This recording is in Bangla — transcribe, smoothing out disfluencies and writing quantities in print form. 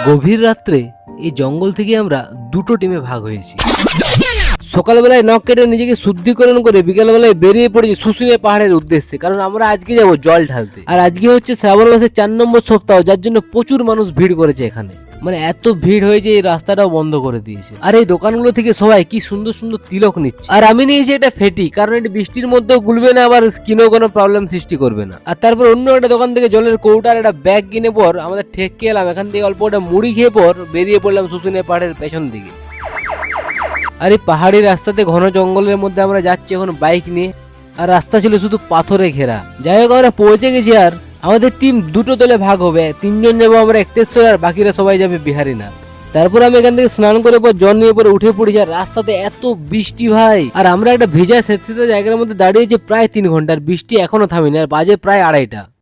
গভীর রাত্রে এই জঙ্গল থেকে আমরা দুটো টিমে ভাগ হয়েছি। সকালবেলায় নখ কেটে নিজেকে শুদ্ধিকরণ করে বিকালবেলায় বেরিয়ে পড়েছি শুশুনিয়া পাহাড়ের উদ্দেশ্যে, কারণ আমরা আজকে যাব জল ঢালতে। আর আজকে হচ্ছে শ্রাবণ মাসের 4 নম্বর সপ্তাহ, যার জন্য প্রচুর মানুষ ভিড় করেছে এখানে। মানে এত ভিড় হয়েছে এই রাস্তাটাও বন্ধ করে দিয়েছে। আর এই দোকানগুলো থেকে সবাই কি সুন্দর সুন্দর তিলক নিচ্ছে। আর আমি নিয়েছি এটা ফেটি, কারণ এটা বৃষ্টির মধ্যেও গুলবে না, আবার স্কিনও কোনো প্রবলেম সৃষ্টি করবে না। আর তারপর অন্য একটা দোকান থেকে জলের কৌটার একটা ব্যাগ কিনে পর আমাদের ঠেককে এলাম। এখান থেকে অল্প একটা মুড়ি খেয়ে পর বেরিয়ে পড়লাম শুশুনিয়া পাহাড়ের পেছন দিকে। আর এই পাহাড়ি রাস্তাতে ঘন জঙ্গলের মধ্যে আমরা যাচ্ছি এখন বাইক নিয়ে। আর রাস্তা ছিল শুধু পাথরে ঘেরা। যাই হোক আমরা পৌঁছে গেছি। আর আমাদের টিম দুটো দলে ভাগ হবে, 3 জন যাবো আমরা একতেশ্বর, আর বাকিরা সবাই যাবে বিহারীনাথ। তারপর আমি এখান থেকে স্নান করে পর জল নিয়ে পরে উঠে পড়েছি। আর রাস্তাতে এত বৃষ্টি ভাই, আর আমরা একটা ভেজা স্যাঁতস্যাঁতে জায়গার মধ্যে দাঁড়িয়েছি প্রায় 3 ঘন্টার। বৃষ্টি এখনো থামেনি, আর বাজে প্রায় 2:30টা।